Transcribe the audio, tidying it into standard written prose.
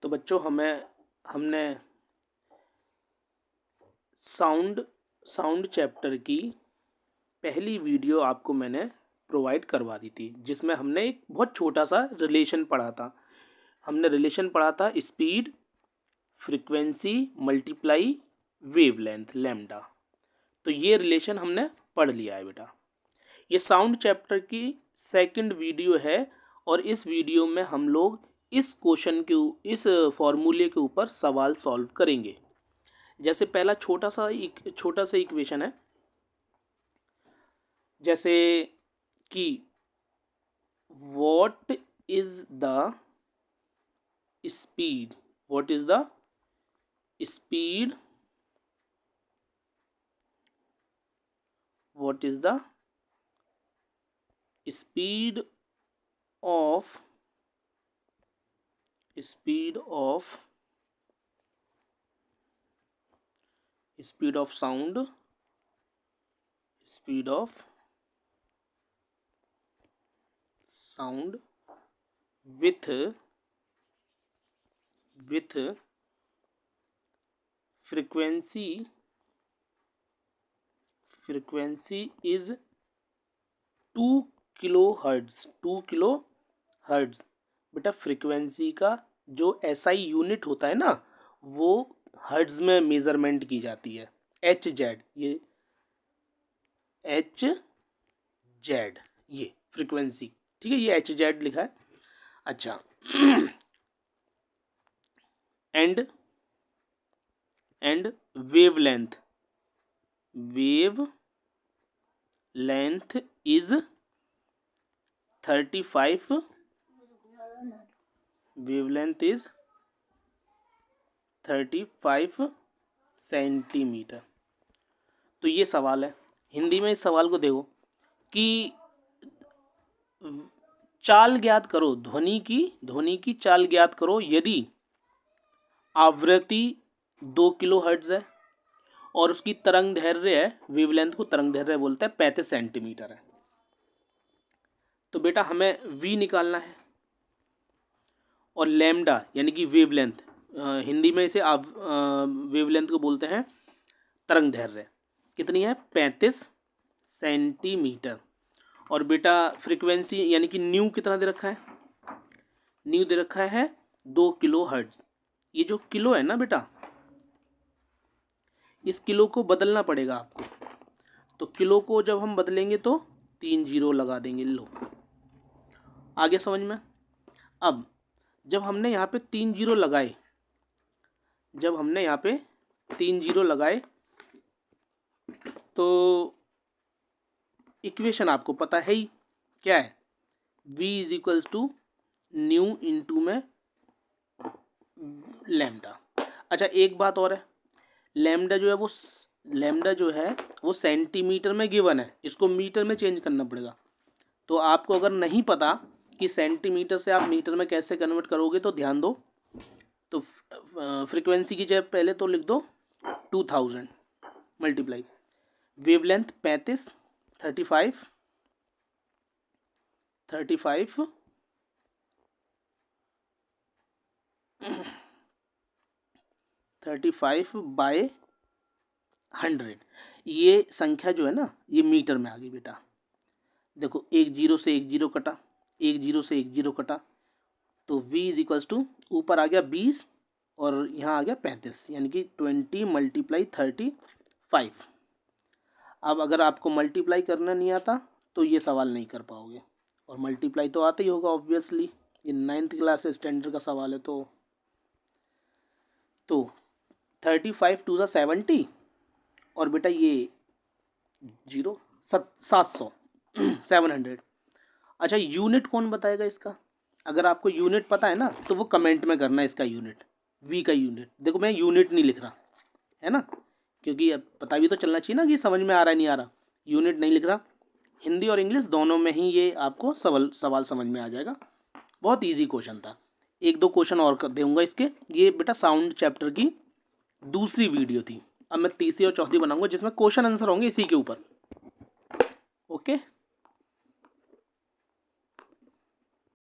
तो बच्चों हमने साउंड चैप्टर की पहली वीडियो आपको मैंने प्रोवाइड करवा दी थी, जिसमें हमने एक बहुत छोटा सा रिलेशन पढ़ा था। हमने रिलेशन पढ़ा था speed, frequency multiply wavelength lambda. तो ये रिलेशन हमने पढ़ लिया है बेटा। ये साउंड चैप्टर की सेकंड वीडियो है और इस वीडियो में हम लोग इस फॉर्मूले के ऊपर सवाल सॉल्व करेंगे। जैसे पहला छोटा सा इक्वेशन है, जैसे कि what is the speed of sound with frequency is 2 kilohertz. बेटा फ्रीक्वेंसी का जो SI यूनिट होता है ना, वो हर्ट्ज में मेजरमेंट की जाती है। HZ, ये HZ ये फ्रीक्वेंसी, ठीक है, ये HZ लिखा है। अच्छा एंड वेवलेंथ इज 35 सेंटीमीटर। तो ये सवाल है। हिंदी में इस सवाल को देखो कि चाल ज्ञात करो, ध्वनि की चाल ज्ञात करो यदि आवृत्ति 2 किलोहर्ट्ज है और उसकी तरंग दैर्घ्य है, वेवलेंथ को तरंग दैर्घ्य बोलते हैं, 35 सेंटीमीटर है। तो बेटा हमें V निकालना है और लैम्डा यानी कि वेवलेंथ, हिंदी में इसे वेवलेंथ को बोलते हैं तरंग दैर्घ्य, कितनी है 35 सेंटीमीटर। और बेटा फ्रीक्वेंसी यानी कि न्यू कितना दे रखा है, न्यू दे रखा है 2 किलोहर्ट्ज। ये जो किलो है ना बेटा, इस किलो को बदलना पड़ेगा आपको। तो किलो को जब हम बदलेंगे तो 3 जीरो लगा देंगे। लो आगे समझ में। अब जब हमने यहाँ पे 3 जीरो लगाए, तो इक्वेशन आपको पता है ही, क्या है, V is equals to nu into में लैम्डा। अच्छा एक बात और है, लैम्डा जो है वो सेंटीमीटर में गिवन है, इसको मीटर में चेंज करना पड़ेगा। तो आपको अगर नहीं पता कि सेंटीमीटर से आप मीटर में कैसे कन्वर्ट करोगे, तो ध्यान दो। तो फ्रीक्वेंसी की जगह पहले तो लिख दो 2000 मल्टीप्लाई वेवलेंथ 35 35 बाय 100। ये संख्या जो है ना, ये मीटर में आ गई बेटा। देखो एक जीरो से एक जीरो कटा, तो V इज इक्वल्स टू ऊपर आ गया 20 और यहाँ आ गया 35, यानी कि 20 मल्टीप्लाई 35। अब अगर आपको मल्टीप्लाई करना नहीं आता तो ये सवाल नहीं कर पाओगे, और मल्टीप्लाई तो आता ही होगा ऑब्वियसली, ये 9th क्लास स्टैंडर्ड का सवाल है। तो 35 टू ज़ा 70 और बेटा ये 700 700। अच्छा यूनिट कौन बताएगा इसका? अगर आपको यूनिट पता है ना तो वो कमेंट में करना, इसका यूनिट, V का यूनिट। देखो मैं यूनिट नहीं लिख रहा है ना, क्योंकि अब पता भी तो चलना चाहिए ना कि समझ में आ रहा है नहीं आ रहा। यूनिट नहीं लिख रहा, हिंदी और इंग्लिश दोनों में ही ये आपको सवाल समझ में आ जाएगा। बहुत ईजी क्वेश्चन था। एक दो क्वेश्चन और कर दूंगा इसके। ये बेटा साउंड चैप्टर की दूसरी वीडियो थी। अब मैं तीसरी और चौथी बनाऊंगा जिसमें क्वेश्चन आंसर होंगे इसी के ऊपर। ओके।